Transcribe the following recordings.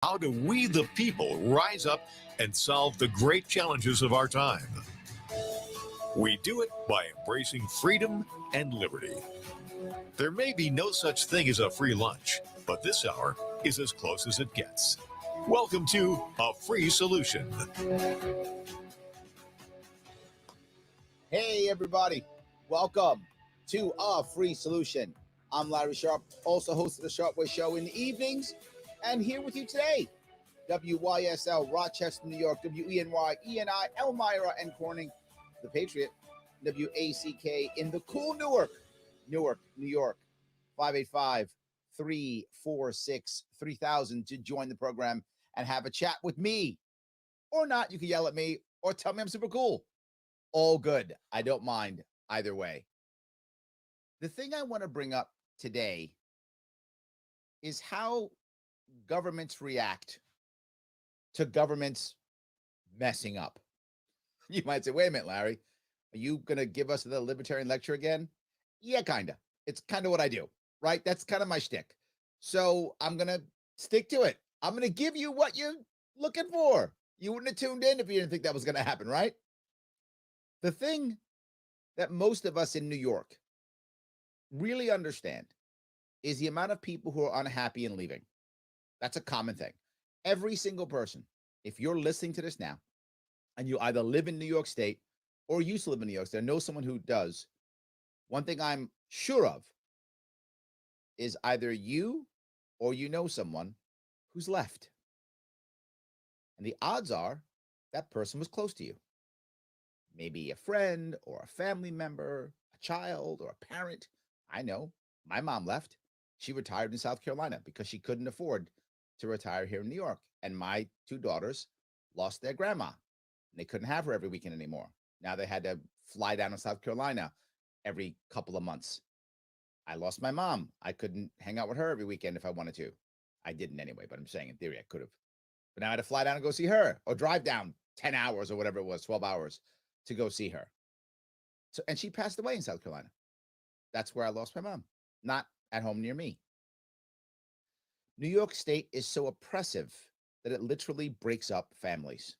How do we, the people, rise up and solve the great challenges of our time? We do it by embracing freedom and liberty. There may be no such thing as a free lunch, but this hour is as close as it gets. Welcome to A Free Solution. Hey, everybody. Welcome to A Free Solution. I'm Larry Sharp, also host of the Sharp Way Show in the evenings, and here with you today, WYSL, Rochester, New York, WENY, ENI, Elmira, and Corning, The Patriot, WACK in the cool Newark, New York, 585-346-3000 to join the program and have a chat with me. Or not, you can yell at me or tell me I'm super cool. All good. I don't mind either way. The thing I want to bring up today is how governments react to governments messing up. You might say, wait a minute, Larry, are you going to give us the libertarian lecture again? Yeah, kind of. It's kind of what I do, right? That's kind of my shtick. So I'm going to stick to it. I'm going to give you what you're looking for. You wouldn't have tuned in if you didn't think that was going to happen, right? The thing that most of us in New York really understand is the amount of people who are unhappy and leaving. That's a common thing. Every single person, if you're listening to this now, and you either live in New York State or used to live in New York State, or know someone who does, one thing I'm sure of is either you or you know someone who's left. And the odds are that person was close to you. Maybe a friend or a family member, a child or a parent. I know my mom left. She retired in South Carolina because she couldn't afford to retire here in New York. And my two daughters lost their grandma. And they couldn't have her every weekend anymore. Now they had to fly down to South Carolina every couple of months. I lost my mom. I couldn't hang out with her every weekend if I wanted to. I didn't anyway, but I'm saying in theory I could have. But now I had to fly down and go see her or drive down 10 hours or whatever it was, 12 hours to go see her. So, and she passed away in South Carolina. That's where I lost my mom, not at home near me. New York State is so oppressive that it literally breaks up families.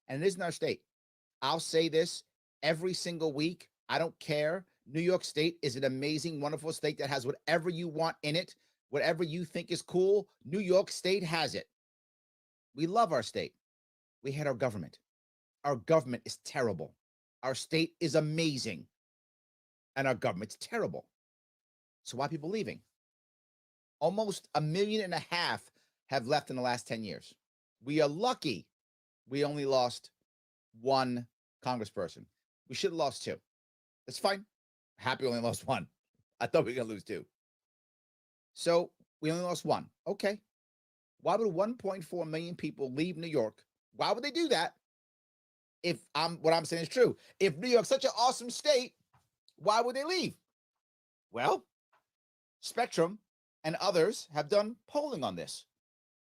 And it isn't our state. I'll say this every single week. I don't care. New York State is an amazing, wonderful state that has whatever you want in it, whatever you think is cool. New York State has it. We love our state. We hate our government. Our government is terrible. Our state is amazing. And our government's terrible. So why are people leaving? Almost 1.5 million have left in the last 10 years. We are lucky we only lost one congressperson. We should have lost two. That's fine. Happy we only lost one. I thought we were going to lose two. So we only lost one. Okay. Why would 1.4 million people leave New York? Why would they do that? If what I'm saying is true. If New York's such an awesome state, why would they leave? Well, Spectrum and others have done polling on this.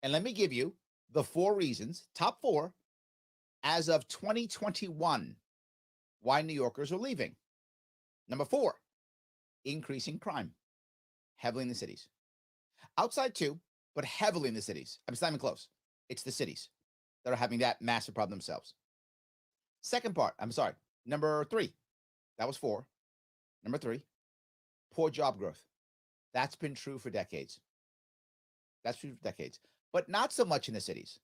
And let me give you the 4 reasons, top 4, as of 2021, why New Yorkers are leaving. Number 4, increasing crime, heavily in the cities. Outside too, but heavily in the cities. It's not even close. It's the cities that are having that massive problem themselves. Second part, number 3. That was 4. Number 3, poor job growth. That's been true for decades. But not so much in the cities.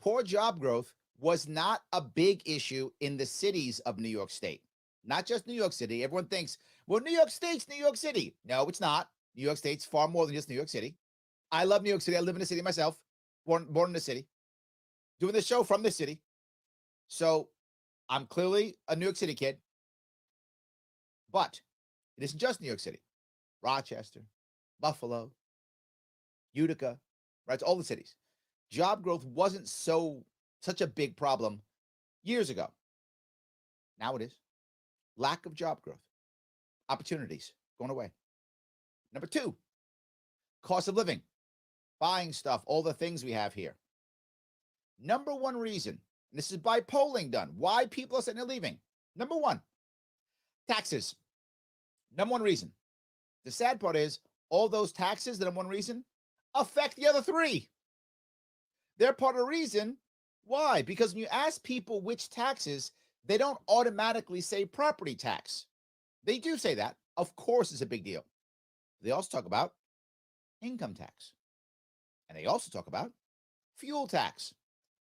Poor job growth was not a big issue in the cities of New York State. Not just New York City. Everyone thinks, well, New York State's New York City. No, it's not. New York State's far more than just New York City. I love New York City. I live in the city myself. Born in the city. Doing this show from the city. So I'm clearly a New York City kid. But it isn't just New York City. Rochester, Buffalo, Utica, right? It's all the cities. Job growth wasn't such a big problem years ago. Now it is. Lack of job growth. Opportunities going away. Number 2, cost of living. Buying stuff, all the things we have here. Number 1 reason, and this is by polling done, why people are saying they're leaving. Number 1, taxes. Number 1 reason. The sad part is all those taxes, the number 1 reason, affect the other 3. They're part of the reason. Why? Because when you ask people which taxes, they don't automatically say property tax. They do say that. Of course, it's a big deal. They also talk about income tax. And they also talk about fuel tax,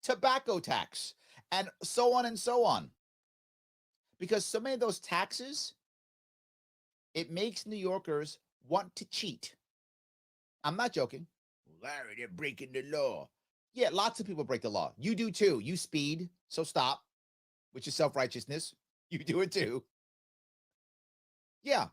tobacco tax, and so on and so on. Because so many of those taxes, it makes New Yorkers want to cheat. I'm not joking. Larry, they're breaking the law. Yeah, lots of people break the law. You do too. You speed, so stop, which is self-righteousness. You do it too. Yeah.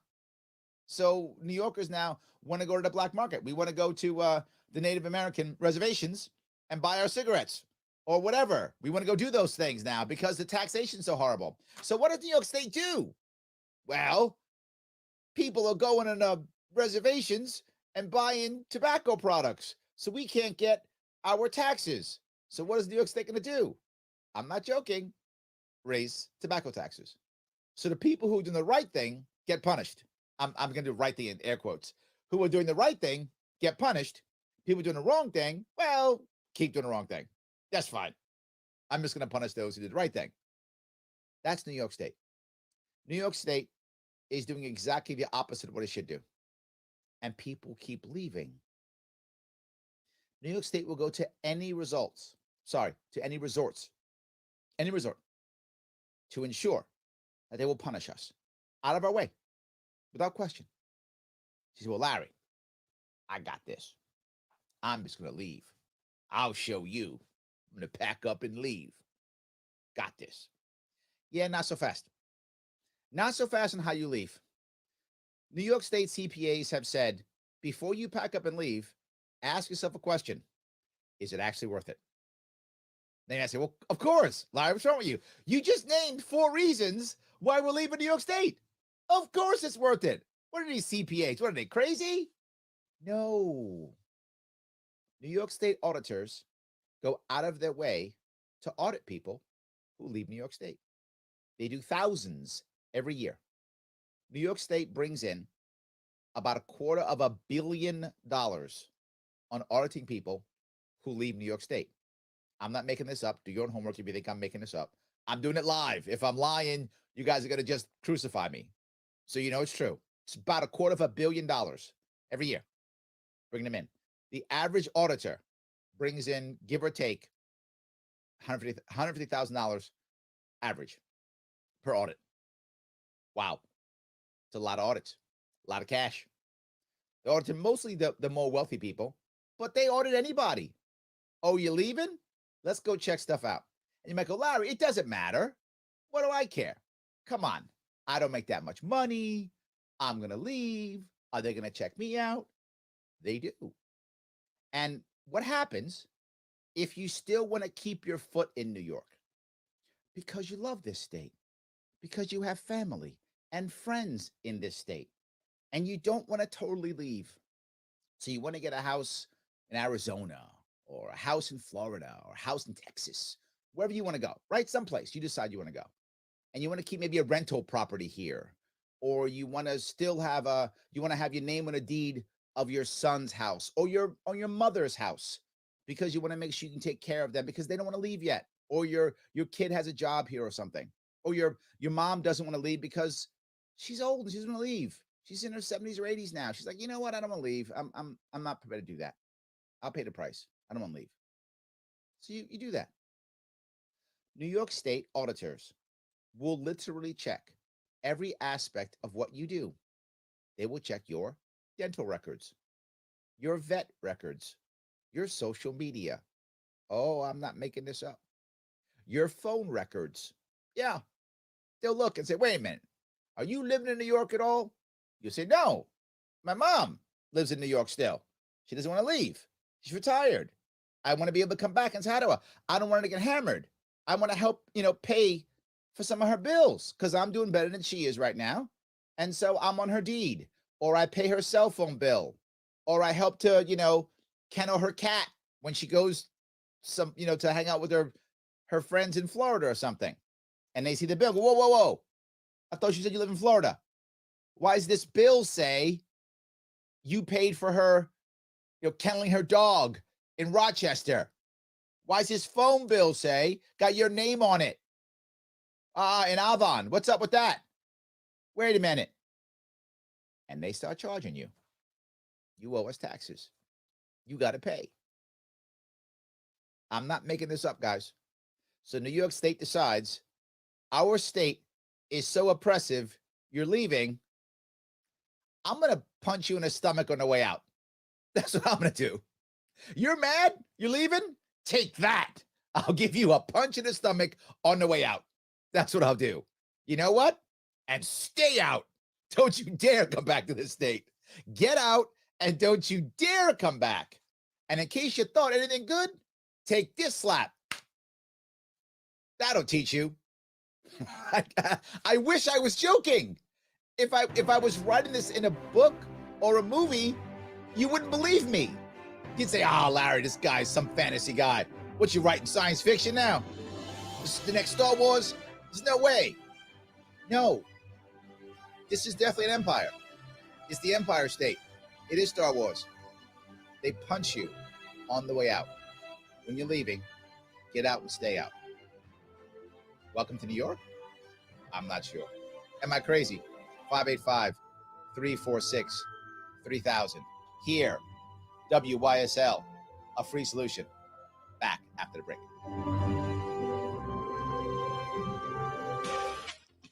So New Yorkers now want to go to the black market. We want to go to the Native American reservations and buy our cigarettes or whatever. We want to go do those things now because the taxation's so horrible. So what does New York State do? Well, people are going on reservations and buying tobacco products. So we can't get our taxes. So what is New York State going to do? I'm not joking. Raise tobacco taxes. So the people who are doing the right thing get punished. I'm going to do right thing in air quotes. Who are doing the right thing get punished. People doing the wrong thing, well, keep doing the wrong thing. That's fine. I'm just going to punish those who did the right thing. That's New York State. New York State is doing exactly the opposite of what it should do. And people keep leaving. New York State will go to any resort any resort, to ensure that they will punish us out of our way, without question. She said, well, Larry, I got this. I'm just going to leave. I'll show you. I'm going to pack up and leave. Got this. Yeah, not so fast. Not so fast on how you leave. New York State CPAs have said, before you pack up and leave, ask yourself a question. Is it actually worth it? Then I say, well, of course, Larry, what's wrong with you? You just named 4 reasons why we're leaving New York State. Of course it's worth it. What are these CPAs? What are they, crazy? No. New York State auditors go out of their way to audit people who leave New York State. They do thousands every year. New York State brings in about $250 million on auditing people who leave New York State. I'm not making this up. Do your own homework if you think I'm making this up. I'm doing it live. If I'm lying, you guys are going to just crucify me. So you know it's true. It's about $250 million every year. Bring them in. The average auditor brings in, give or take, $150,000 average per audit. Wow. It's a lot of audits, a lot of cash. They audit mostly the more wealthy people, but they audit anybody. Oh, you leaving? Let's go check stuff out. And you might go, Larry, it doesn't matter. What do I care? Come on. I don't make that much money. I'm going to leave. Are they going to check me out? They do. And what happens if you still want to keep your foot in New York? Because you love this state, because you have family and friends in this state, and you don't want to totally leave. So you want to get a house in Arizona or a house in Florida or a house in Texas, wherever you want to go, right? Someplace you decide you want to go. And you want to keep maybe a rental property here, or you want to still have you want to have your name on a deed of your son's house or your mother's house, because you want to make sure you can take care of them because they don't want to leave yet, or your kid has a job here or something, or your mom doesn't want to leave because she's old and she doesn't want to leave. She's in her 70s or 80s now. She's like, you know what? I don't want to leave. I'm not prepared to do that. I'll pay the price. I don't want to leave. So you do that. New York State auditors will literally check every aspect of what you do. They will check your dental records, your vet records, your social media. Oh, I'm not making this up. Your phone records. Yeah. They'll look and say, wait a minute. Are you living in New York at all? You say, no, my mom lives in New York still. She doesn't want to leave. She's retired. I want to be able to come back and say hi to her. I don't want her to get hammered. I want to help, pay for some of her bills because I'm doing better than she is right now. And so I'm on her deed, or I pay her cell phone bill, or I help to, kennel her cat when she goes to hang out with her friends in Florida or something. And they see the bill. Go, whoa, whoa, whoa. I thought you said you live in Florida. Why does this bill say you paid for her, kenneling her dog in Rochester? Why does his phone bill say got your name on it? In Avon, what's up with that? Wait a minute. And they start charging you. You owe us taxes. You got to pay. I'm not making this up, guys. So New York State decides our state is so oppressive, you're leaving. I'm going to punch you in the stomach on the way out. That's what I'm going to do. You're mad? You're leaving? Take that. I'll give you a punch in the stomach on the way out. That's what I'll do. You know what? And stay out. Don't you dare come back to this state. Get out and don't you dare come back. And in case you thought anything good, take this slap. That'll teach you. I wish I was joking. If I was writing this in a book or a movie, you wouldn't believe me. You'd say, Larry, this guy's some fantasy guy. What, you writing science fiction now? This is the next Star Wars? There's no way. No. This is definitely an empire. It's the Empire State. It is Star Wars. They punch you on the way out. When you're leaving, get out and stay out. Welcome to New York? I'm not sure. Am I crazy? 585-346-3000. Here, WYSL, a free solution. Back after the break.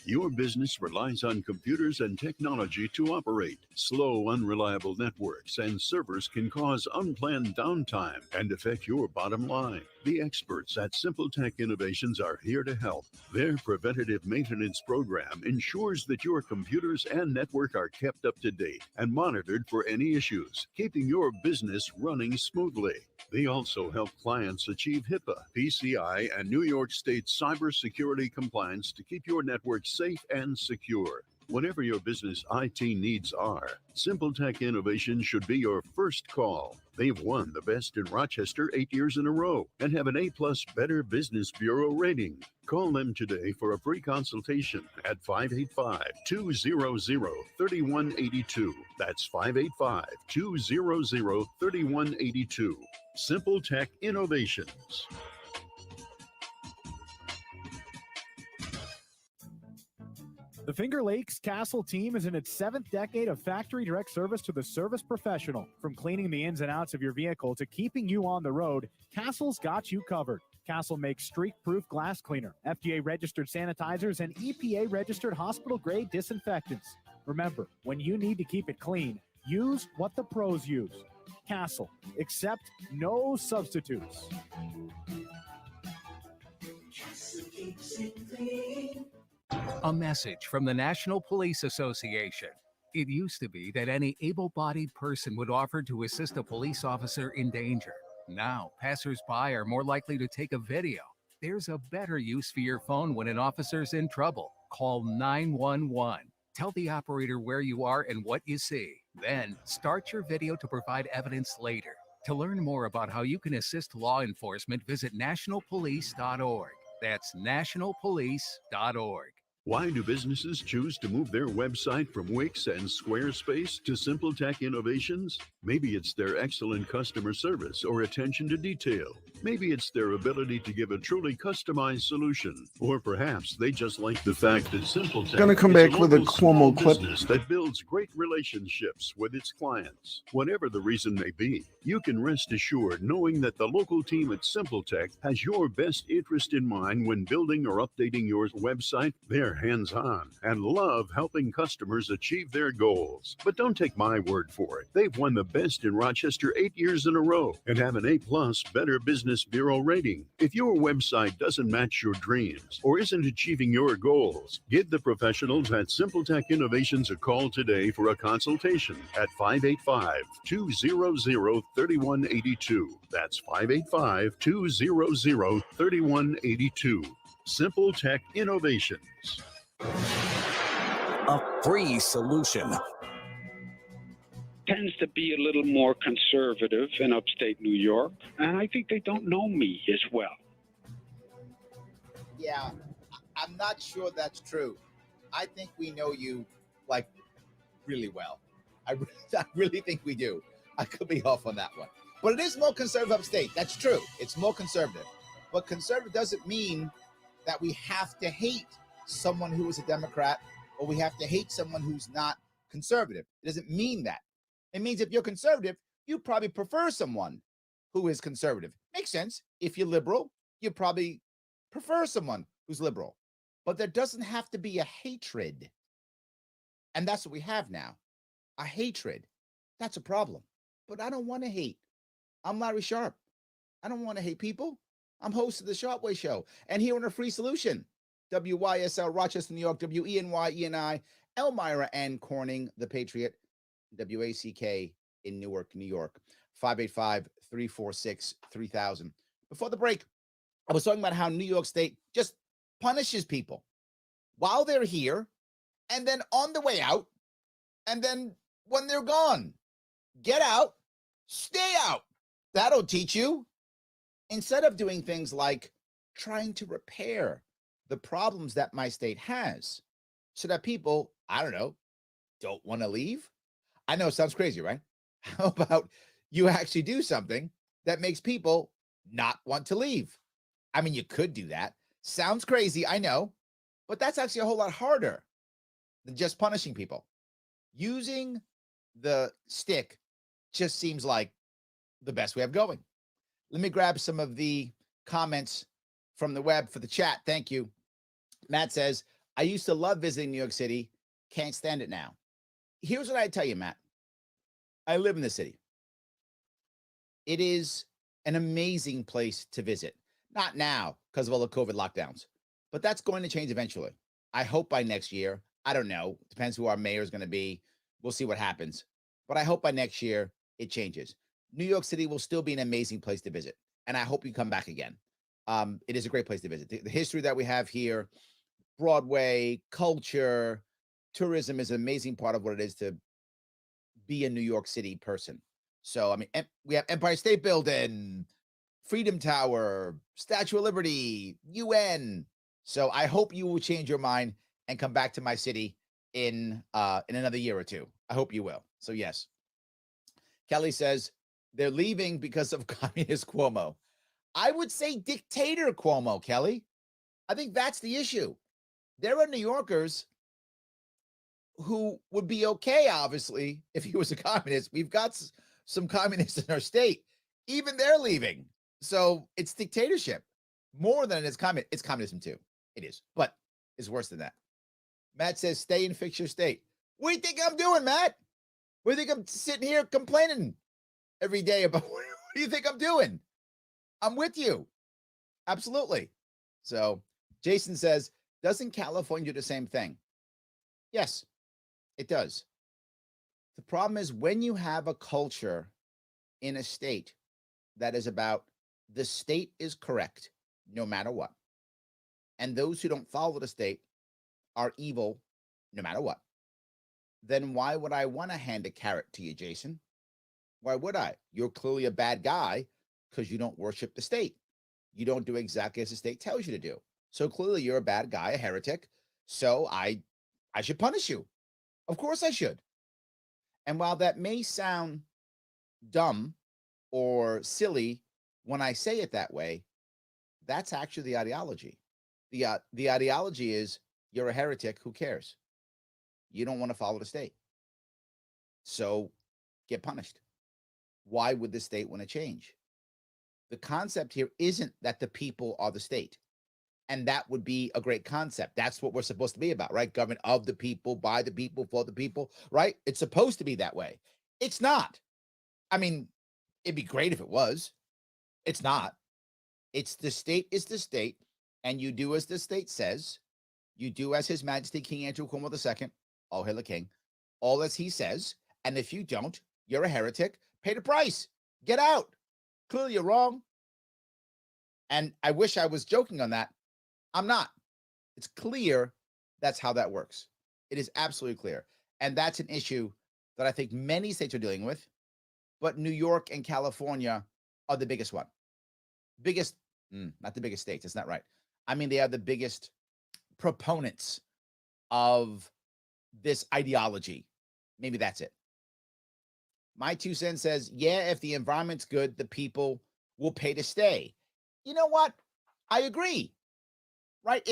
Your business relies on computers and technology to operate. Slow, unreliable networks and servers can cause unplanned downtime and affect your bottom line. The experts at Simple Tech Innovations are here to help. Their preventative maintenance program ensures that your computers and network are kept up to date and monitored for any issues, keeping your business running smoothly. They also help clients achieve HIPAA, PCI, and New York State cybersecurity compliance to keep your network safe and secure. Whatever your business IT needs are, Simple Tech Innovation should be your first call. They've won the Best in Rochester 8 years in a row and have an A+ Better Business Bureau rating. Call them today for a free consultation at 585-200-3182. That's 585-200-3182. Simple Tech Innovations. The Finger Lakes Castle team is in its 7th decade of factory direct service to the service professional. From cleaning the ins and outs of your vehicle to keeping you on the road, Castle's got you covered. Castle makes streak-proof glass cleaner, FDA-registered sanitizers, and EPA-registered hospital-grade disinfectants. Remember, when you need to keep it clean, use what the pros use. Castle. Accept no substitutes. Castle keeps it clean. A message from the National Police Association. It used to be that any able-bodied person would offer to assist a police officer in danger. Now, passers-by are more likely to take a video. There's a better use for your phone when an officer's in trouble. Call 911. Tell the operator where you are and what you see. Then, start your video to provide evidence later. To learn more about how you can assist law enforcement, visit nationalpolice.org. That's nationalpolice.org. Why do businesses choose to move their website from Wix and Squarespace to Simple Tech Innovations? Maybe it's their excellent customer service or attention to detail. Maybe it's their ability to give a truly customized solution. Or perhaps they just like the fact that Simple Tech Gonna come is back with a local small Cuomo clip. business that builds great relationships with its clients. Whatever the reason may be, you can rest assured knowing that the local team at Simple Tech has your best interest in mind when building or updating your website. They're hands-on and love helping customers achieve their goals. But don't take my word for it. They've won the Best in Rochester 8 years in a row and have an A+ Better Business Bureau rating. If your website doesn't match your dreams or isn't achieving your goals, give the professionals at Simple Tech Innovations a call today for a consultation at 585-200-3182. That's 585-200-3182. Simple Tech Innovations. A free solution. Tends to be a little more conservative in upstate New York, and I think they don't know me as well. Yeah, I'm not sure that's true. I think we know you, like, really well. I really think we do. I could be off on that one. But it is more conservative upstate. That's true. It's more conservative. But conservative doesn't mean that we have to hate someone who is a Democrat or we have to hate someone who's not conservative. It doesn't mean that. It means if you're conservative, you probably prefer someone who is conservative. Makes sense. If you're liberal, you probably prefer someone who's liberal. But there doesn't have to be a hatred. And that's what we have now. A hatred. That's a problem. But I don't want to hate. I'm Larry Sharp. I don't want to hate people. I'm host of the Sharp Way Show. And here on A Free Solution, WYSL Rochester, New York, WENY, ENI, Elmira and Corning, The Patriot, WACK in Newark, New York, 585-346-3000. Before the break, I was talking about how New York State just punishes people while they're here and then on the way out and then when they're gone. Get out, stay out. That'll teach you. Instead of doing things like trying to repair the problems that my state has so that people, I don't know, don't want to leave. I know it sounds crazy, right? How about you actually do something that makes people not want to leave? I mean, you could do that. Sounds crazy, I know, but that's actually a whole lot harder than just punishing people. Using the stick just seems like the best way of going. Let me grab some of the comments from the web for the chat. Thank you. Matt says, I used to love visiting New York City. Can't stand it now. Here's what I tell you, Matt. I live in the city. It is an amazing place to visit. Not now because of all the COVID lockdowns, but that's going to change eventually. I hope by next year. I don't know. Depends who our mayor is going to be. We'll see what happens. But I hope by next year it changes. New York City will still be an amazing place to visit. And I hope you come back again. It is a great place to visit. The history that we have here, Broadway, culture, tourism is an amazing part of what it is to be a New York City person. So, I mean, we have Empire State Building, Freedom Tower, Statue of Liberty, UN. So I hope you will change your mind and come back to my city in another year or two. I hope you will. So yes. Kelly says they're leaving because of communist Cuomo. I would say dictator Cuomo, Kelly. I think that's the issue. There are New Yorkers who would be okay, obviously, if he was a communist. We've got some communists in our state. Even they're leaving. So it's dictatorship more than it's communism. It's communism too. It is, but it's worse than that. Matt says, stay and fix your state. What do you think I'm doing, Matt? What do you think I'm sitting here complaining every day about? What do you think I'm doing? I'm with you. Absolutely. So Jason says, doesn't California do the same thing? Yes, it does. The problem is when you have a culture in a state that is about the state is correct no matter what, and those who don't follow the state are evil no matter what, then why would I want to hand a carrot to you, Jason? Why would I? You're clearly a bad guy because you don't worship the state. You don't do exactly as the state tells you to do. So clearly you're a bad guy, a heretic. So I should punish you. Of course I should. And while that may sound dumb or silly when I say it that way, that's actually the ideology. The ideology is you're a heretic, who cares? You don't want to follow the state. So get punished. Why would the state want to change? The concept here isn't that the people are the state. And that would be a great concept. That's what we're supposed to be about, right? Government of the people, by the people, for the people, right? It's supposed to be that way. It's not. I mean, it'd be great if it was. It's not. It's the state is the state, and you do as the state says. You do as His Majesty King Andrew Cuomo II, all hail the king, all as he says. And if you don't, you're a heretic. Pay the price. Get out. Clearly you're wrong. And I wish I was joking on that. I'm not. It's clear that's how that works. It is absolutely clear. And that's an issue that I think many states are dealing with, but New York and California are the biggest one. Biggest, not the biggest states. That's not right. I mean, they are the biggest proponents of this ideology. Maybe that's it. My 2 cents says, yeah, if the environment's good, the people will pay to stay. You know what? I agree. Right?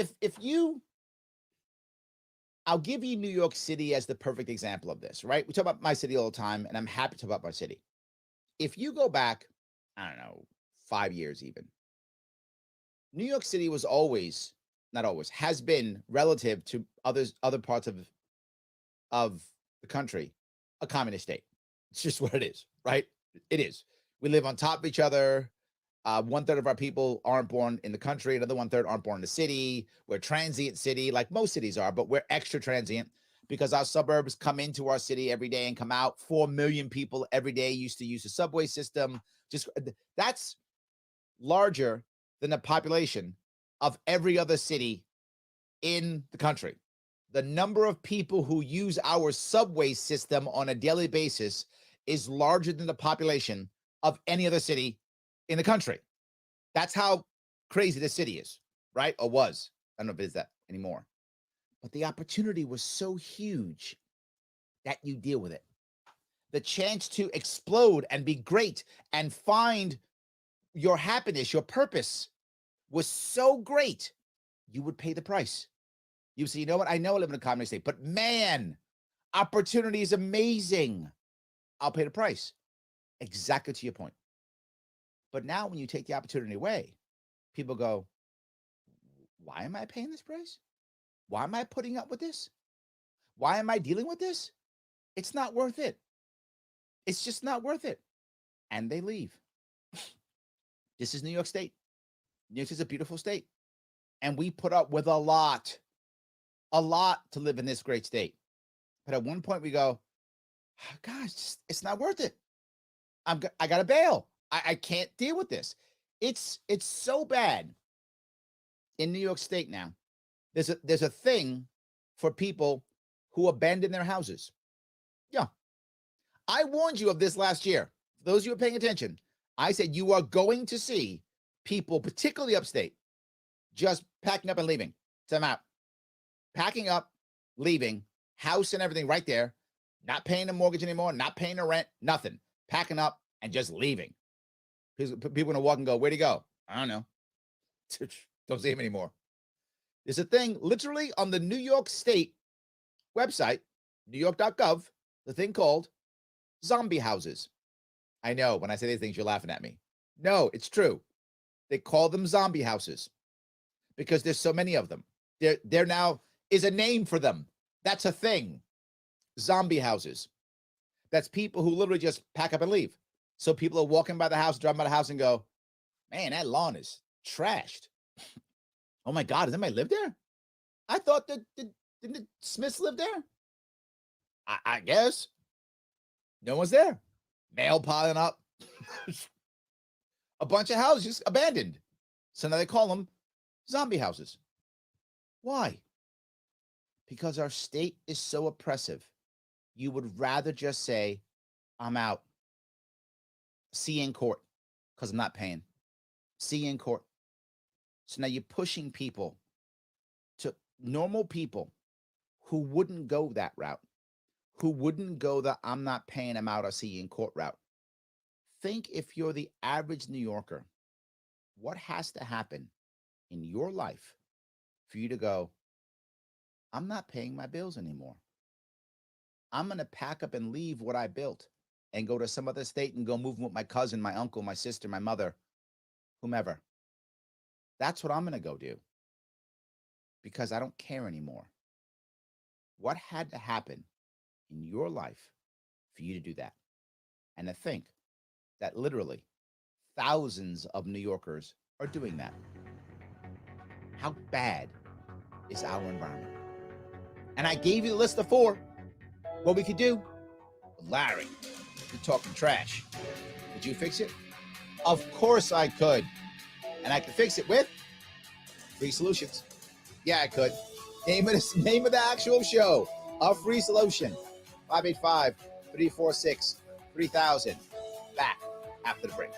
I'll give you New York City as the perfect example of this, right? We talk about my city all the time, and I'm happy to talk about my city. If you go back, I don't know, 5 years even, New York City was always, not always, has been relative to other parts of the country, a communist state. It's just what it is, right? It is. We live on top of each other. 1/3 of our people aren't born in the country. Another 1/3 aren't born in the city. We're a transient city, like most cities are, but we're extra transient because our suburbs come into our city every day and come out. 4 million people every day used to use the subway system. Just that's larger than the population of every other city in the country. The number of people who use our subway system on a daily basis is larger than the population of any other city in the country. That's how crazy this city is, right? Or was. I don't know if it is that anymore. But the opportunity was so huge that you deal with it. The chance to explode and be great and find your happiness, your purpose was so great, you would pay the price. You say, you know what? I know I live in a communist state, but man, opportunity is amazing. I'll pay the price. Exactly to your point. But now when you take the opportunity away, people go, why am I paying this price? Why am I putting up with this? Why am I dealing with this? It's not worth it. It's just not worth it. And they leave. This is New York State. New York is a beautiful state. And we put up with a lot to live in this great state. But at one point we go, oh, gosh, it's not worth it. I got to bail. I can't deal with this. It's so bad in New York State now. There's a thing for people who abandon their houses. Yeah. I warned you of this last year. For those of you who are paying attention, I said you are going to see people, particularly upstate, just packing up and leaving. So I'm out. Packing up, leaving, house and everything right there, not paying the mortgage anymore, not paying the rent, nothing. Packing up and just leaving. People are going to walk and go, where'd he go? I don't know. Don't see him anymore. There's a thing literally on the New York State website, newyork.gov, the thing called zombie houses. I know when I say these things, you're laughing at me. No, it's true. They call them zombie houses because there's so many of them. There now is a name for them. That's a thing. Zombie houses. That's people who literally just pack up and leave. So people are walking by the house, driving by the house and go, man, that lawn is trashed. Oh my God, does anybody live there? I thought that didn't the Smiths live there? I guess. No one's there. Mail piling up. A bunch of houses just abandoned. So now they call them zombie houses. Why? Because our state is so oppressive. You would rather just say, I'm out. See you in court because I'm not paying. See you in court. So now you're pushing people to normal people who wouldn't go that route, who wouldn't go the I'm not paying, I'm out, I'll see you in court route. Think if you're the average New Yorker, what has to happen in your life for you to go, I'm not paying my bills anymore. I'm going to pack up and leave what I built and go to some other state and go move with my cousin, my uncle, my sister, my mother, whomever. That's what I'm going to go do because I don't care anymore. What had to happen in your life for you to do that? And to think that literally thousands of New Yorkers are doing that. How bad is our environment? And I gave you the list of 4, what we could do. Larry, you're talking trash. Could you fix it? Of course I could. And I could fix it with free solutions. Yeah, I could. Name of the actual show, a free solution. 585-346-3000. Back after the break.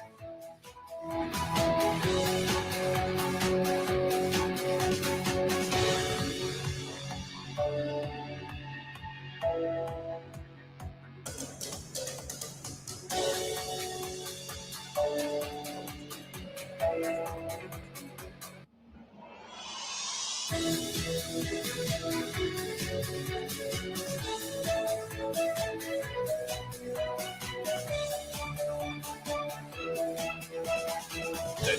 The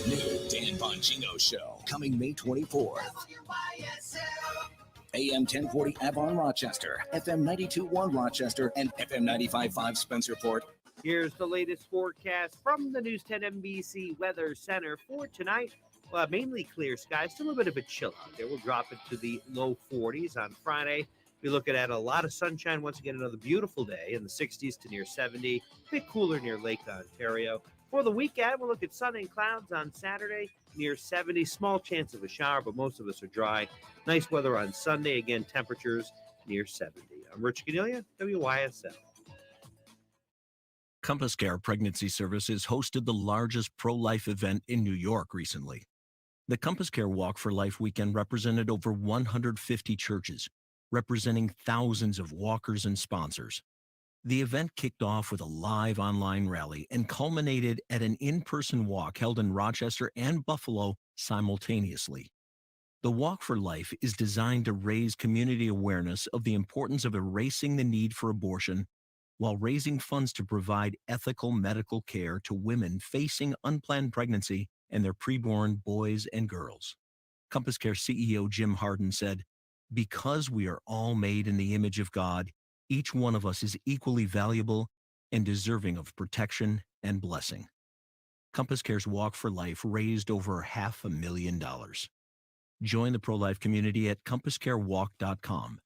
new Dan Bongino Show, coming May 24th. AM 1040 Avon, Rochester, FM 92.1 Rochester, and FM 95.5 Spencerport. Here's the latest forecast from the News 10 NBC Weather Center for tonight. Mainly clear skies, still a bit of a chill out there. We'll drop it to the low 40s on Friday. We're looking at a lot of sunshine. Once again, another beautiful day in the 60s to near 70. A bit cooler near Lake Ontario. For the weekend, we'll look at sun and clouds on Saturday, near 70. Small chance of a shower, but most of us are dry. Nice weather on Sunday. Again, temperatures near 70. I'm Rich Cornelia, WYSL. Compass Care Pregnancy Services hosted the largest pro-life event in New York recently. The Compass Care Walk for Life weekend represented over 150 churches, representing thousands of walkers and sponsors. The event kicked off with a live online rally and culminated at an in-person walk held in Rochester and Buffalo simultaneously. The Walk for Life is designed to raise community awareness of the importance of erasing the need for abortion while raising funds to provide ethical medical care to women facing unplanned pregnancy and their preborn boys and girls. Compass Care CEO Jim Harden said, "Because we are all made in the image of God, each one of us is equally valuable and deserving of protection and blessing." Compass Care's Walk for Life raised over $500,000. Join the pro-life community at compasscarewalk.com.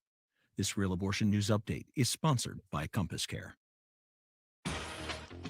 This Real Abortion News Update is sponsored by Compass Care.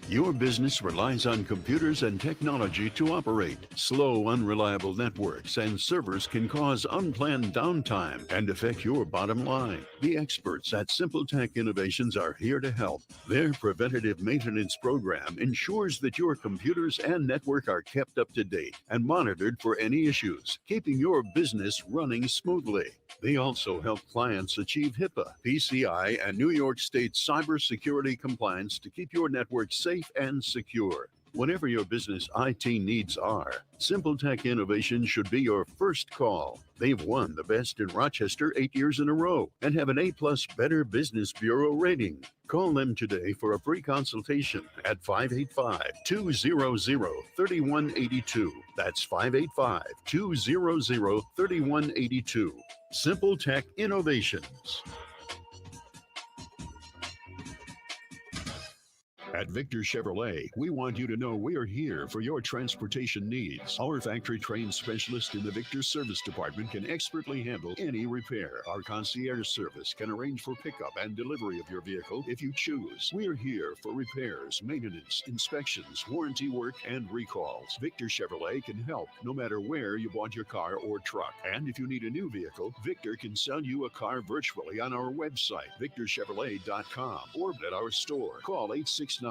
Your business relies on computers and technology to operate. Slow, unreliable networks and servers can cause unplanned downtime and affect your bottom line. The experts at Simple Tech Innovations are here to help. Their preventative maintenance program ensures that your computers and network are kept up to date and monitored for any issues, keeping your business running smoothly. They also help clients achieve HIPAA, PCI, and New York State cybersecurity compliance to keep your network safe and secure. Whatever your business IT needs are, Simple Tech Innovations should be your first call. They've won the best in Rochester 8 years in a row and have an A+ Better Business Bureau rating. Call them today for a free consultation at 585-200-3182. That's 585-200-3182. Simple Tech Innovations. At Victor Chevrolet, we want you to know we're here for your transportation needs. Our factory-trained specialist in the Victor Service Department can expertly handle any repair. Our concierge service can arrange for pickup and delivery of your vehicle if you choose. We're here for repairs, maintenance, inspections, warranty work, and recalls. Victor Chevrolet can help no matter where you bought your car or truck. And if you need a new vehicle, Victor can sell you a car virtually on our website, victorchevrolet.com, or at our store. Call 869-6196.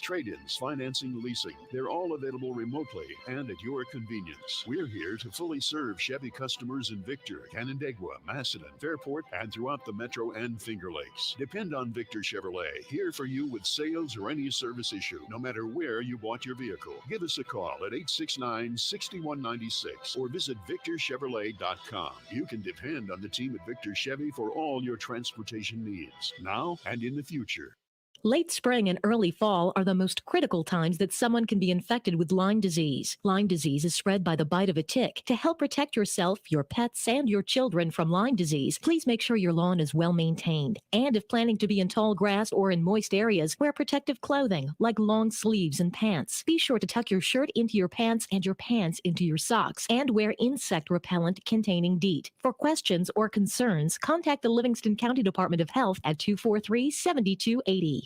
Trade-ins, financing, leasing. They're all available remotely and at your convenience. We're here to fully serve Chevy customers in Victor, Canandaigua, Macedon, Fairport, and throughout the Metro and Finger Lakes. Depend on Victor Chevrolet, here for you with sales or any service issue, no matter where you bought your vehicle. Give us a call at 869-6196 or visit victorchevrolet.com. You can depend on the team at Victor Chevy for all your transportation needs, now and in the future. Late spring and early fall are the most critical times that someone can be infected with Lyme disease. Lyme disease is spread by the bite of a tick. To help protect yourself, your pets, and your children from Lyme disease, please make sure your lawn is well maintained. And if planning to be in tall grass or in moist areas, wear protective clothing like long sleeves and pants. Be sure to tuck your shirt into your pants and your pants into your socks, and wear insect repellent containing DEET. For questions or concerns, contact the Livingston County Department of Health at 243-7280.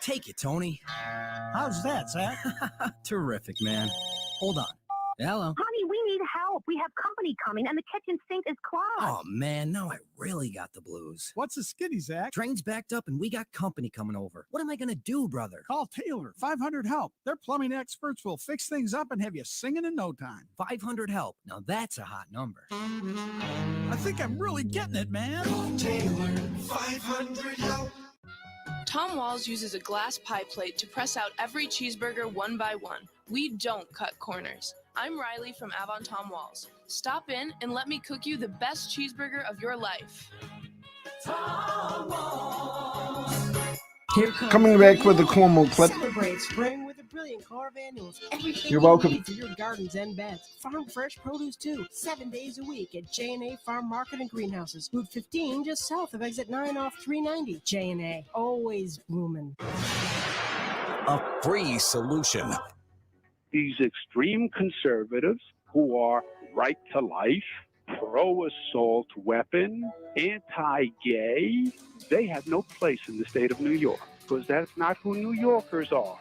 Take it, Tony. How's that, Zach? Terrific, man. Hold on. Hello. Honey, we need help. We have company coming and the kitchen sink is clogged. Oh, man, now I really got the blues. What's the skitty, Zach? Train's backed up and we got company coming over. What am I going to do, brother? Call Taylor. 500 Help. Their plumbing experts will fix things up and have you singing in no time. 500 Help. Now that's a hot number. I think I'm really getting it, man. Call Taylor. 500 Help. Tom Walls uses a glass pie plate to press out every cheeseburger one by one. We don't cut corners. I'm Riley from Avon Tom Walls. Stop in and let me cook you the best cheeseburger of your life. Coming back with the Cuomo clip. Celebrate spring with a brilliant car of annuals. Everything You're you welcome. need for your gardens and beds. Farm fresh produce too. 7 days a week at J&A Farm Market and Greenhouses. Route 15 just south of exit 9 off 390. J&A, always blooming. A free solution. These extreme conservatives who are right to life, pro-assault weapon, anti-gay, they have no place in the state of New York because that's not who New Yorkers are.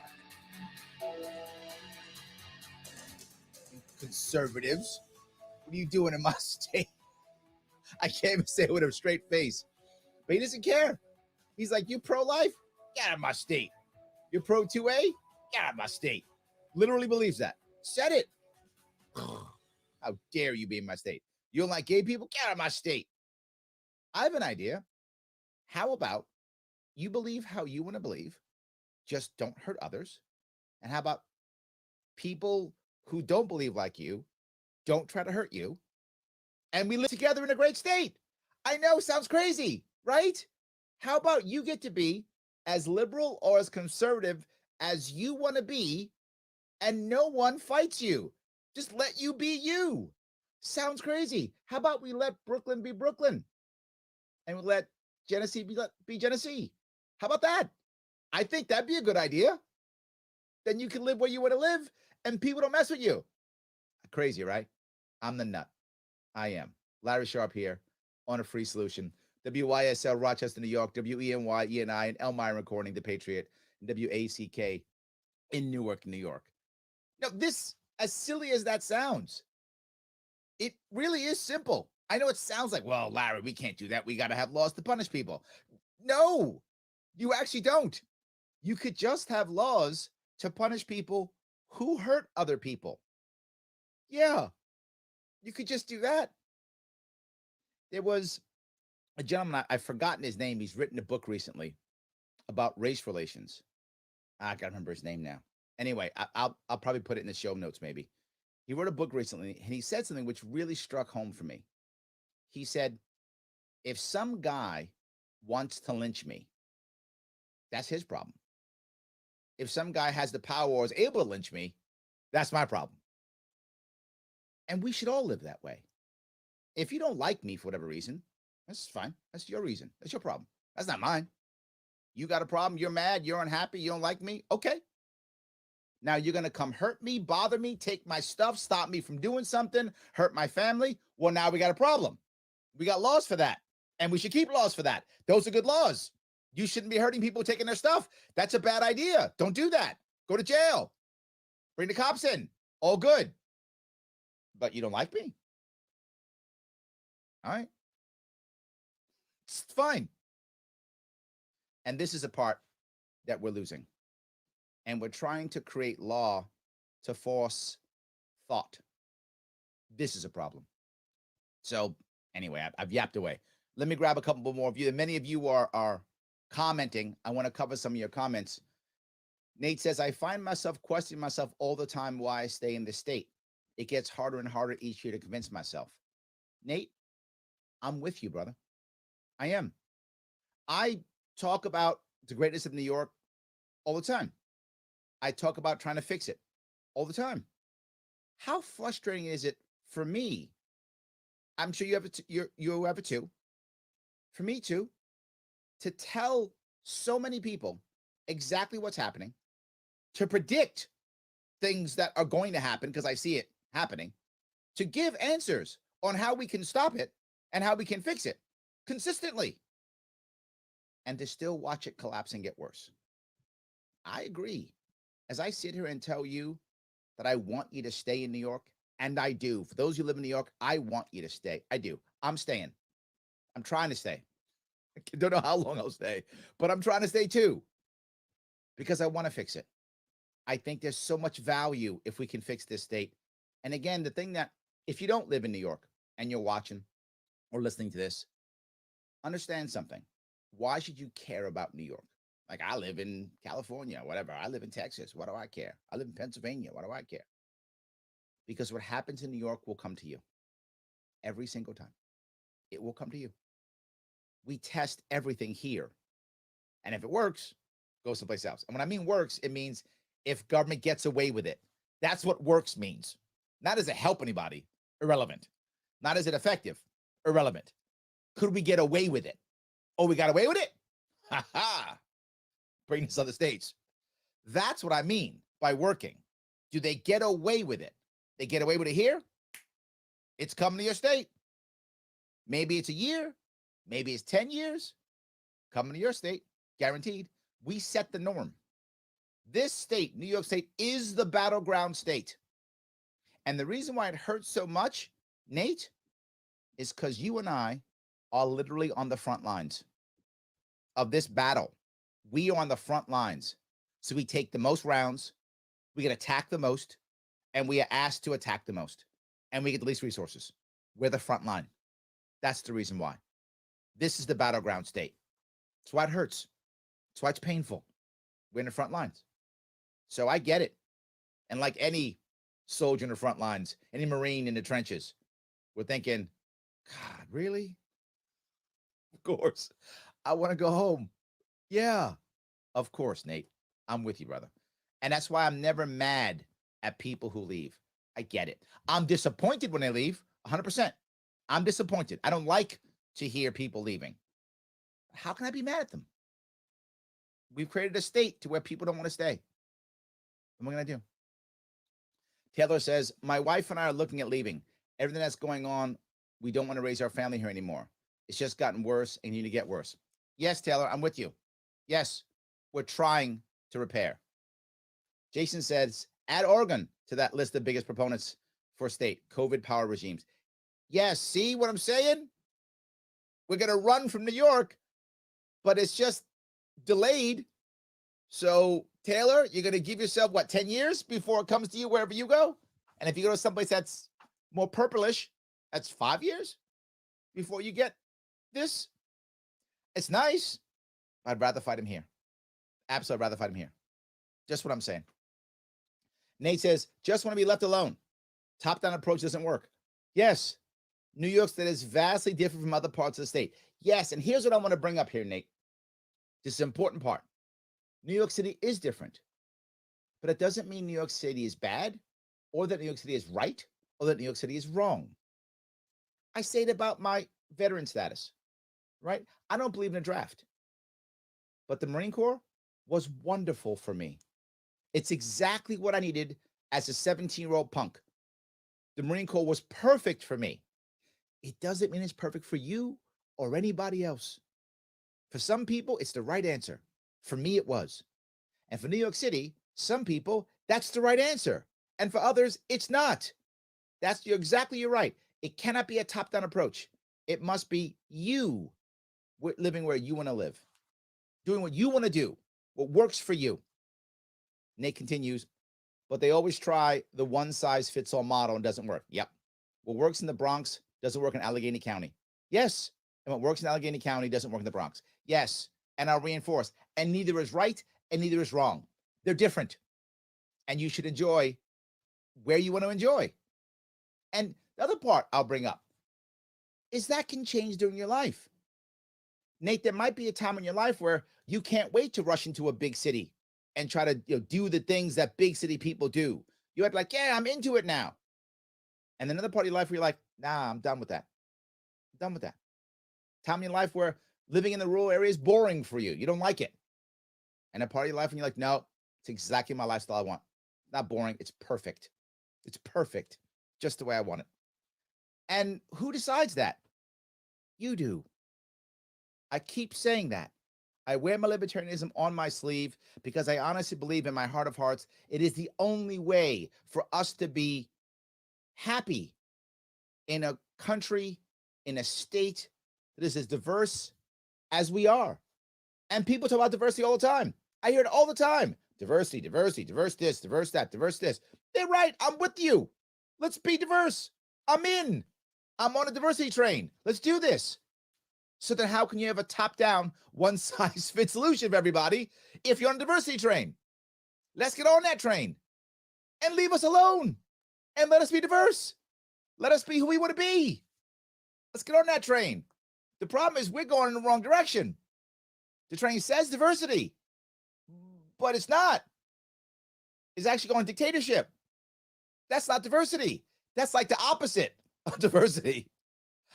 Conservatives, what are you doing in my state? I can't even say it with a straight face, but he doesn't care. He's like, you pro-life? Get out of my state. You're pro-2A? Get out of my state. Literally believes that. Said it. How dare you be in my state? You don't like gay people? Get out of my state. I have an idea. How about you believe how you want to believe, just don't hurt others? And how about people who don't believe like you, don't try to hurt you, and we live together in a great state? I know, sounds crazy, right? How about you get to be as liberal or as conservative as you want to be, and no one fights you? Just let you be you. Sounds crazy. How about we let Brooklyn be Brooklyn, and we let Genesee be Genesee? How about that? I think that'd be a good idea. Then you can live where you want to live, and people don't mess with you. Crazy, right? I'm the nut. I am. Larry Sharp here on A Free Solution. WYSL Rochester, New York. WENY, ENI, and Elmira Recording, The Patriot. WACK in Newark, New York. Now, this, as silly as that sounds, it really is simple. I know it sounds like, well, Larry, we can't do that. We got to have laws to punish people. No, you actually don't. You could just have laws to punish people who hurt other people. Yeah, you could just do that. There was a gentleman, I've forgotten his name. He's written a book recently about race relations. I can't remember his name now. Anyway, I'll probably put it in the show notes maybe. He wrote a book recently, and he said something which really struck home for me. He said, if some guy wants to lynch me, that's his problem. If some guy has the power or is able to lynch me, that's my problem. And we should all live that way. If you don't like me for whatever reason, that's fine. That's your reason. That's your problem. That's not mine. You got a problem. You're mad. You're unhappy. You don't like me. Okay. Now you're going to come hurt me, bother me, take my stuff, stop me from doing something, hurt my family. Well, now we got a problem. We got laws for that. And we should keep laws for that. Those are good laws. You shouldn't be hurting people taking their stuff. That's a bad idea. Don't do that. Go to jail. Bring the cops in. All good. But you don't like me? All right. It's fine. And this is a part that we're losing. And we're trying to create law to force thought. This is a problem. So anyway, I've yapped away. Let me grab a couple more of you. Many of you are commenting. I want to cover some of your comments. Nate says, I find myself questioning myself all the time why I stay in this state. It gets harder and harder each year to convince myself. Nate, I'm with you, brother. I am. I talk about the greatness of New York all the time. I talk about trying to fix it all the time. How frustrating is it for me? I'm sure you have it. You have it too. For me too, to tell so many people exactly what's happening, to predict things that are going to happen because I see it happening, to give answers on how we can stop it and how we can fix it consistently, and to still watch it collapse and get worse. I agree. As I sit here and tell you that I want you to stay in New York, and I do. For those who live in New York, I want you to stay. I do. I'm staying. I'm trying to stay. I don't know how long I'll stay, but I'm trying to stay too because I want to fix it. I think there's so much value if we can fix this state. And again, the thing that if you don't live in New York and you're watching or listening to this, understand something. Why should you care about New York? Like, I live in California, whatever. I live in Texas. What do I care? I live in Pennsylvania. What do I care? because what happens in New York will come to you every single time. It will come to you. We test everything here. And if it works, go someplace else. And when I mean works, it means if government gets away with it. That's what works means. Not does it help anybody, irrelevant. Not is it effective, irrelevant. Could we get away with it? Oh, we got away with it? Ha ha. Bring this to other states. That's what I mean by working. Do they get away with it? They get away with it here? It's coming to your state. Maybe it's a year. Maybe it's 10 years. Coming to your state, guaranteed. We set the norm. This state, New York State, is the battleground state. And the reason why it hurts so much, Nate, is because you and I are literally on the front lines of this battle. We are on the front lines. So we take the most rounds, we get attacked the most, and we are asked to attack the most. And we get the least resources. We're the front line. That's the reason why. This is the battleground state. That's why it hurts. That's why it's painful. We're in the front lines. So I get it. And like any soldier in the front lines, any Marine in the trenches, we're thinking, God, really? Of course. I want to go home. Yeah, of course, Nate. I'm with you, brother. And that's why I'm never mad at people who leave. I get it. I'm disappointed when they leave, 100%. I'm disappointed. I don't like to hear people leaving. How can I be mad at them? We've created a state to where people don't want to stay. What am I going to do? Taylor says, my wife and I are looking at leaving. Everything that's going on, we don't want to raise our family here anymore. It's just gotten worse and you need to get worse. Yes, Taylor, I'm with you. Yes, we're trying to repair. Jason says, add Oregon to that list of biggest proponents for state COVID power regimes. Yes, see what I'm saying? We're going to run from New York, but it's just delayed. So, Taylor, you're going to give yourself, 10 years before it comes to you wherever you go? And if you go to someplace that's more purplish, that's 5 years before you get this? It's nice. I'd rather fight him here. Absolutely, I'd rather fight him here. Just what I'm saying. Nate says, just want to be left alone. Top-down approach doesn't work. Yes, New York State is vastly different from other parts of the state. Yes, and here's what I want to bring up here, Nate. This is an important part. New York City is different, but it doesn't mean New York City is bad, or that New York City is right, or that New York City is wrong. I say it about my veteran status, right? I don't believe in a draft, but the Marine Corps was wonderful for me. It's exactly what I needed as a 17-year-old punk. The Marine Corps was perfect for me. It doesn't mean it's perfect for you or anybody else. For some people, it's the right answer. For me, it was. And for New York City, some people, that's the right answer. And for others, it's not. You're exactly right. It cannot be a top-down approach. It must be you living where you want to live, doing what you want to do, what works for you. Nate continues, but they always try the one-size-fits-all model and doesn't work. Yep. What works in the Bronx doesn't work in Allegheny County. Yes. And what works in Allegheny County doesn't work in the Bronx. Yes. And I'll reinforce. And neither is right and neither is wrong. They're different. And you should enjoy where you want to enjoy. And the other part I'll bring up is that can change during your life. Nate, there might be a time in your life where you can't wait to rush into a big city and try to do the things that big city people do. You have yeah, I'm into it now. And then another part of your life where you're like, nah, I'm done with that. I'm done with that. Time in your life where living in the rural area is boring for you. You don't like it. And a part of your life when you're like, no, it's exactly my lifestyle I want. Not boring. It's perfect. It's perfect. Just the way I want it. And who decides that? You do. I keep saying that. I wear my libertarianism on my sleeve because I honestly believe in my heart of hearts, it is the only way for us to be happy in a country, in a state that is as diverse as we are. And people talk about diversity all the time. I hear it all the time. Diversity, diversity, diverse this, diverse that, diverse this. They're right. I'm with you. Let's be diverse. I'm in. I'm on a diversity train. Let's do this. So then how can you have a top-down, one-size-fits solution for everybody if you're on a diversity train? Let's get on that train and leave us alone. and let us be diverse. Let us be who we want to be. Let's get on that train. The problem is we're going in the wrong direction. The train says diversity, but it's not. It's actually going dictatorship. That's not diversity. That's like the opposite of diversity.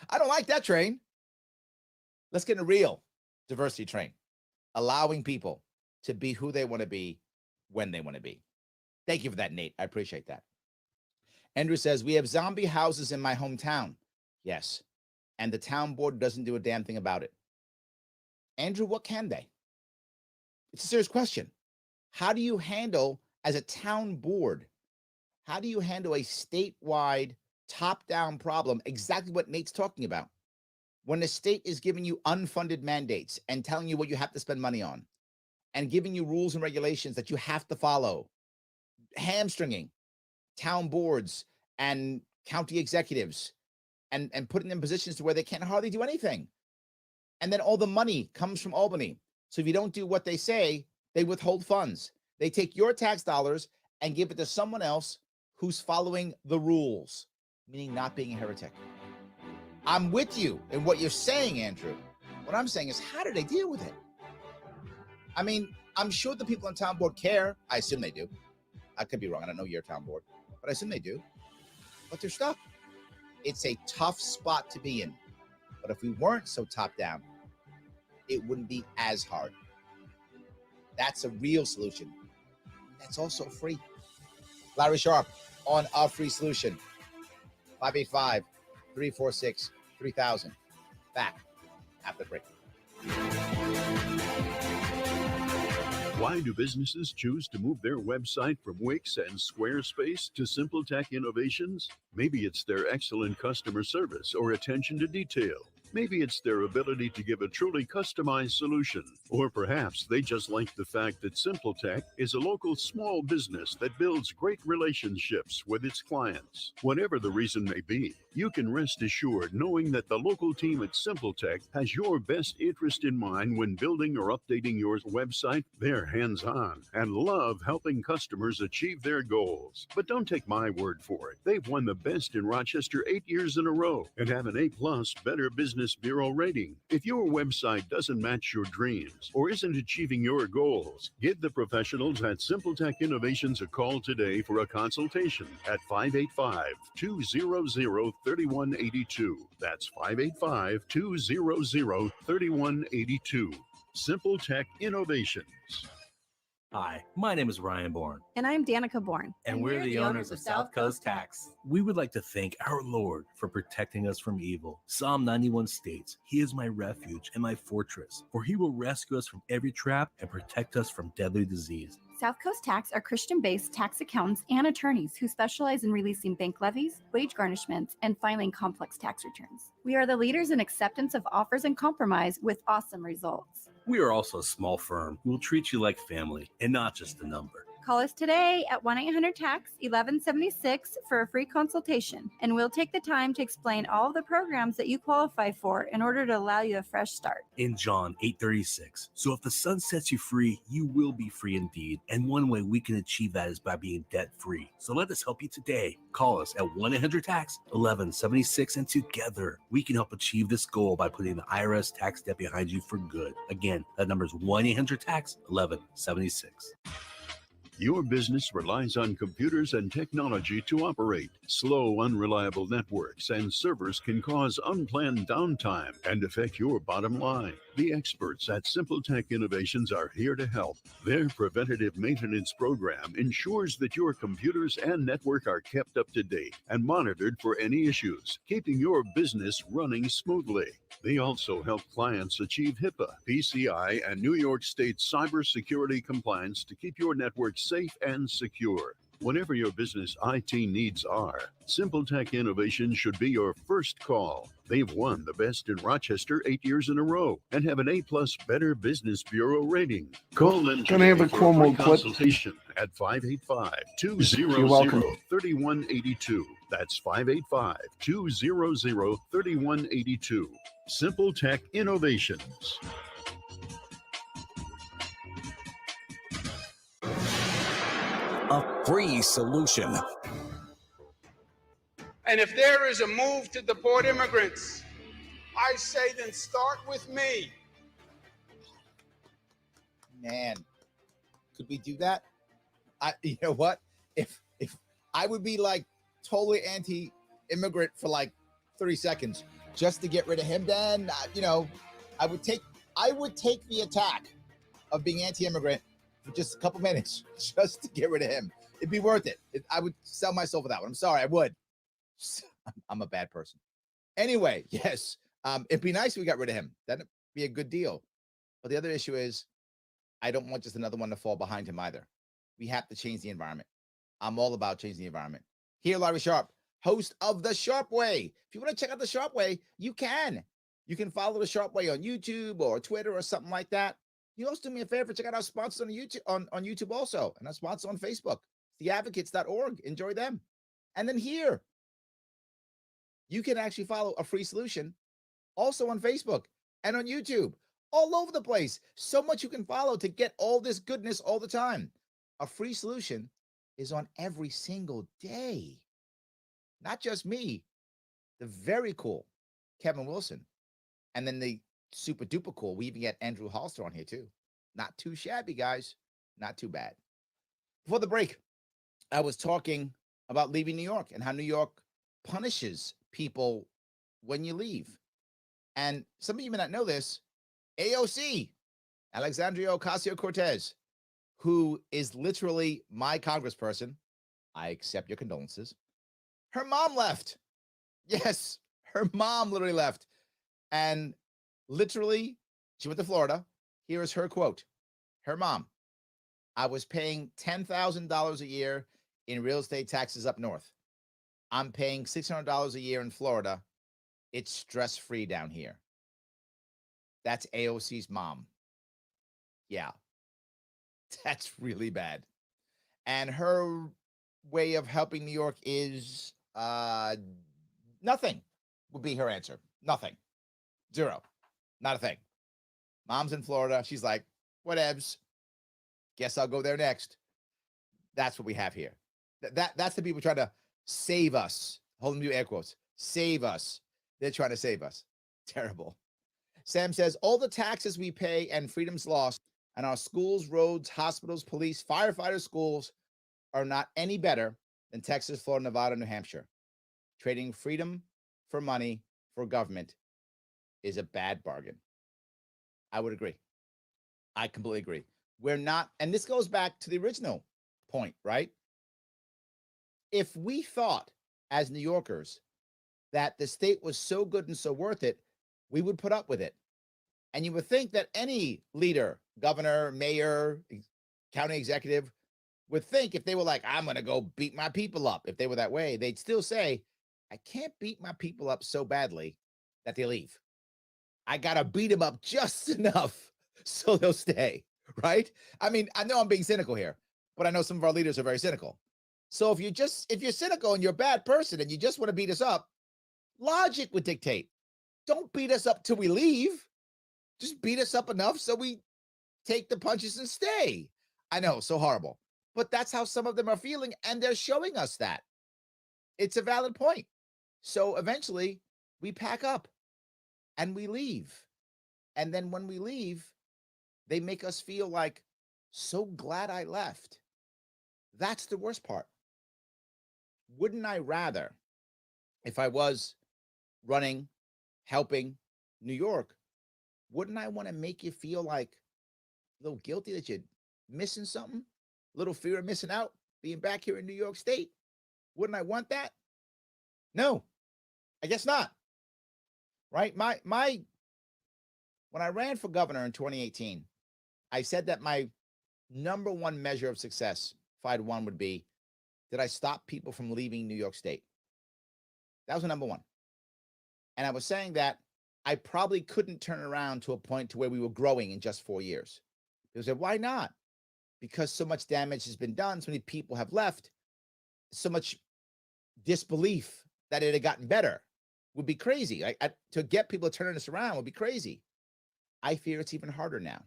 I don't like that train. Let's get in a real diversity train, allowing people to be who they want to be when they want to be. Thank you for that, Nate. I appreciate that. Andrew says, we have zombie houses in my hometown. Yes. And the town board doesn't do a damn thing about it. Andrew, what can they? It's a serious question. How do you handle, as a town board, how do you handle a statewide top-down problem, exactly what Nate's talking about? When the state is giving you unfunded mandates and telling you what you have to spend money on and giving you rules and regulations that you have to follow, hamstringing town boards and county executives and putting them in positions to where they can't hardly do anything. And then all the money comes from Albany. So if you don't do what they say, they withhold funds. They take your tax dollars and give it to someone else who's following the rules, meaning not being a heretic. I'm with you in what you're saying, Andrew. What I'm saying is, how do they deal with it? I mean, I'm sure the people on town board care. I assume they do. I could be wrong. I don't know your town board, but I assume they do. But they're stuck. It's a tough spot to be in. But if we weren't so top down, it wouldn't be as hard. That's a real solution. That's also free. Larry Sharp on a free solution. 585-346-3000. Back after the break. Why do businesses choose to move their website from Wix and Squarespace to SimpleTech Innovations? Maybe it's their excellent customer service or attention to detail. Maybe it's their ability to give a truly customized solution. Or perhaps they just like the fact that SimpleTech is a local small business that builds great relationships with its clients. Whatever the reason may be, you can rest assured knowing that the local team at SimpleTech has your best interest in mind when building or updating your website. They're hands-on and love helping customers achieve their goals. But don't take my word for it. They've won the best in Rochester 8 years in a row and have an A+ Better Business Bureau rating. If your website doesn't match your dreams or isn't achieving your goals, give the professionals at SimpleTech Innovations a call today for a consultation at 585-200-3182. That's 585-200-3182. SimpleTech Innovations. Hi, my name is Ryan Bourne. And I'm Danica Bourne. And we're the owners of South Coast Tax. We would like to thank our Lord for protecting us from evil. Psalm 91 states, He is my refuge and my fortress, for He will rescue us from every trap and protect us from deadly disease. South Coast Tax are Christian-based tax accountants and attorneys who specialize in releasing bank levies, wage garnishments, and filing complex tax returns. We are the leaders in acceptance of offers and compromise with awesome results. We are also a small firm who will treat you like family and not just a number. Call us today at 1-800-TAX-1176 for a free consultation, and we'll take the time to explain all of the programs that you qualify for in order to allow you a fresh start. In John 8:36, so if the Son sets you free, you will be free indeed. And one way we can achieve that is by being debt-free. So let us help you today. Call us at 1-800-TAX-1176, and together we can help achieve this goal by putting the IRS tax debt behind you for good. Again, that number is 1-800-TAX-1176. Your business relies on computers and technology to operate. Slow, unreliable networks and servers can cause unplanned downtime and affect your bottom line. The experts at SimpleTech Innovations are here to help. Their preventative maintenance program ensures that your computers and network are kept up to date and monitored for any issues, keeping your business running smoothly. They also help clients achieve HIPAA, PCI, and New York State cybersecurity compliance to keep your network safe and secure. Whatever your business IT needs are, SimpleTech Innovations should be your first call. They've won the best in Rochester 8 years in a row and have an A+ Better Business Bureau rating. Call them Can I have a for Cuomo free clip? consultation at 585-200-3182. That's 585-200-3182. SimpleTech Innovations. A free solution. And if there is a move to deport immigrants, I say then start with me. Man, could we do that? You know what? If I would be like totally anti-immigrant for like 30 seconds just to get rid of him, then I would take the attack of being anti-immigrant for just a couple minutes just to get rid of him. It'd be worth it. I would sell myself for that one. I'm sorry, I would. I'm a bad person. Anyway, yes, it'd be nice if we got rid of him. That'd be a good deal. But the other issue is I don't want just another one to fall behind him either. We have to change the environment. I'm all about changing the environment. Here, Larry Sharp, host of The Sharp Way. If you want to check out The Sharp Way, you can. You can follow The Sharp Way on YouTube or Twitter or something like that. You also do me a favor, check out our sponsors on YouTube on YouTube also, and our sponsors on Facebook, theadvocates.org. Enjoy them. And then here, you can actually follow A Free Solution also on Facebook and on YouTube, all over the place. So much you can follow to get all this goodness all the time. A Free Solution is on every single day. Not just me, the very cool Kevin Wilson. And then the super duper cool, we even get Andrew Halster on here too. Not too shabby, guys. Not too bad. Before the break, I was talking about leaving New York and how New York punishes people when you leave. And some of you may not know this. AOC, Alexandria Ocasio-Cortez, who is literally my congressperson. I accept your condolences. Her mom left. Yes, her mom literally left. And literally, she went to Florida. Here is her quote. Her mom, I was paying $10,000 a year in real estate taxes up north. I'm paying $600 a year in Florida. It's stress-free down here. That's AOC's mom. Yeah, that's really bad. And her way of helping New York is nothing would be her answer. Nothing. Zero. Not a thing. Mom's in Florida. She's like, whatevs. Guess I'll go there next. That's what we have here. That's the people trying to save us. Hold them to air quotes. Save us. They're trying to save us. Terrible. Sam says, all the taxes we pay and freedoms lost and our schools, roads, hospitals, police, firefighters, schools are not any better than Texas, Florida, Nevada, New Hampshire. Trading freedom for money for government is a bad bargain. I would agree. I completely agree. We're not, and this goes back to the original point, right? If we thought as New Yorkers that the state was so good and so worth it, we would put up with it. And you would think that any leader, governor, mayor, county executive would think if they were like, I'm going to go beat my people up. If they were that way, they'd still say, I can't beat my people up so badly that they leave. I got to beat them up just enough so they'll stay, right? I mean, I know I'm being cynical here, but I know some of our leaders are very cynical. So if you're cynical and you're a bad person and you just want to beat us up, logic would dictate, don't beat us up till we leave. Just beat us up enough so we take the punches and stay. I know, so horrible. But that's how some of them are feeling, and they're showing us that. It's a valid point. So eventually, we pack up and we leave. And then when we leave, they make us feel like, so glad I left. That's the worst part. Wouldn't I rather, if I was running, helping New York, wouldn't I want to make you feel like a little guilty that you're missing something? A little fear of missing out, being back here in New York State? Wouldn't I want that? No, I guess not. Right? When I ran for governor in 2018, I said that my number one measure of success, if I had one, would be, did I stop people from leaving New York State? That was the number one. And I was saying that I probably couldn't turn around to a point to where we were growing in just 4 years. People said, why not? Because so much damage has been done, so many people have left, so much disbelief that it had gotten better would be crazy. To get people to turn this around would be crazy. I fear it's even harder now.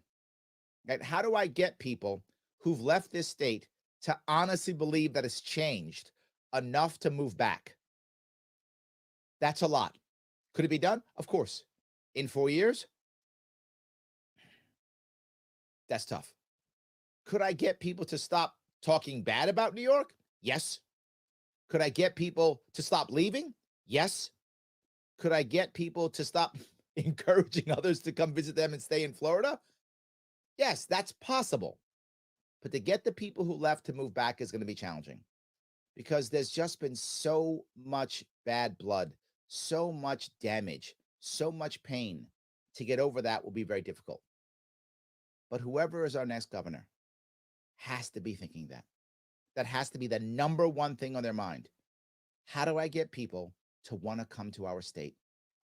Right? How do I get people who've left this state to honestly believe that it's changed enough to move back? That's a lot. Could it be done? Of course. In 4 years? That's tough. Could I get people to stop talking bad about New York? Yes. Could I get people to stop leaving? Yes. Could I get people to stop encouraging others to come visit them and stay in Florida? Yes, that's possible. But to get the people who left to move back is going to be challenging because there's just been so much bad blood, so much damage, so much pain. To get over that will be very difficult. But whoever is our next governor has to be thinking that. That has to be the number one thing on their mind. How do I get people to want to come to our state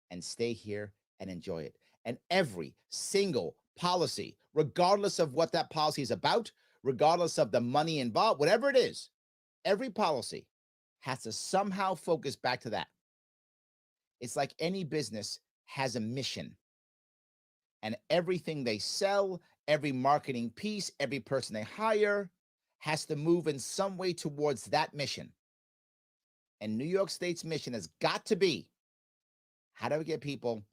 and stay here and enjoy it? And every single policy, regardless of what that policy is about, regardless of the money involved, whatever it is, every policy has to somehow focus back to that. It's like any business has a mission. And everything they sell, every marketing piece, every person they hire has to move in some way towards that mission. And New York State's mission has got to be, how do we get people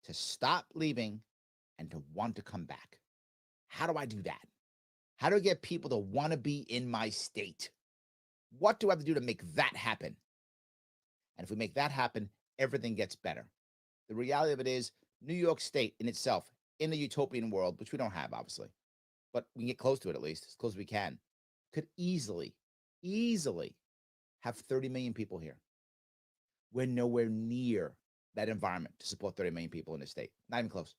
to stop leaving and to want to come back? How do I do that? How do I get people to want to be in my state? What do I have to do to make that happen? And if we make that happen, everything gets better. The reality of it is, New York State in itself, in the utopian world, which we don't have, obviously, but we can get close to it at least, as close as we can, could easily have 30 million people here. We're nowhere near that environment to support 30 million people in the state. Not even close.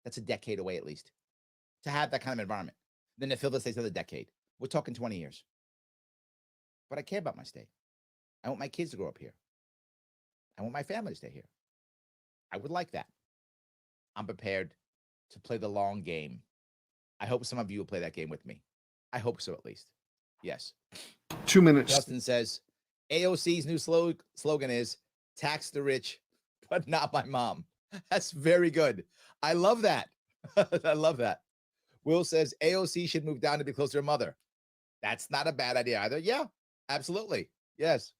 That's a decade away at least, to have that kind of environment. Then to fill the state's another decade. We're talking 20 years. But I care about my state. I want my kids to grow up here. I want my family to stay here. I would like that. I'm prepared to play the long game. I hope some of you will play that game with me. I hope so, at least. Yes. 2 minutes. Justin says, AOC's new slogan is tax the rich, but not my mom. That's very good. I love that. I love that. Will says AOC should move down to be closer to her mother. That's not a bad idea either. Yeah, absolutely. Yes.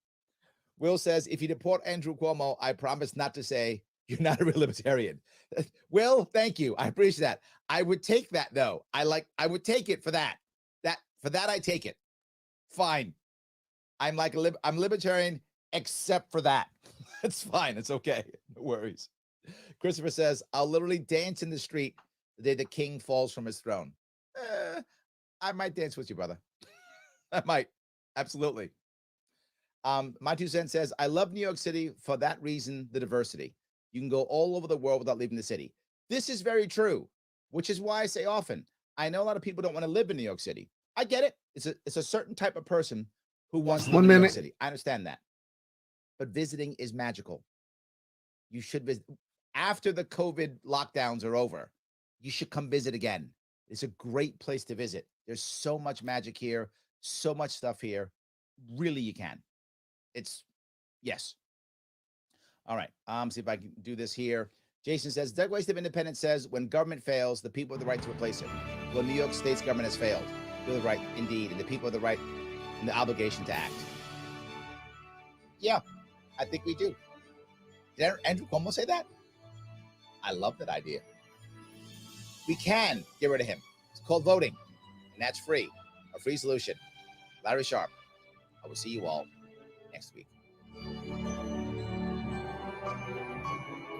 Will says, if you deport Andrew Cuomo, I promise not to say you're not a real libertarian. Will, thank you. I appreciate that. I would take that though. I would take it for that. For that, I take it. Fine. I'm libertarian except for that. It's fine. It's okay. No worries. Christopher says, I'll literally dance in the street the day the king falls from his throne. I might dance with you, brother. I might. Absolutely. My 2 cents says, I love New York City for that reason, the diversity. You can go all over the world without leaving the city. This is very true, which is why I say often, I know a lot of people don't want to live in New York City. I get it. It's a certain type of person who wants to live in New York City. I understand that. But visiting is magical. You should visit. After the COVID lockdowns are over, you should come visit again. It's a great place to visit. There's so much magic here, so much stuff here. Really, you can. Yes. All right. See if I can do this here. Jason says, Doug Waste of Independence says, when government fails, the people have the right to replace it. Well, New York State's government has failed. You're the right, indeed. And the people have the right and the obligation to act. Yeah, I think we do. Did Andrew Cuomo say that? I love that idea. We can get rid of him. It's called voting, and that's free. A free solution. Larry Sharp. I will see you all next week.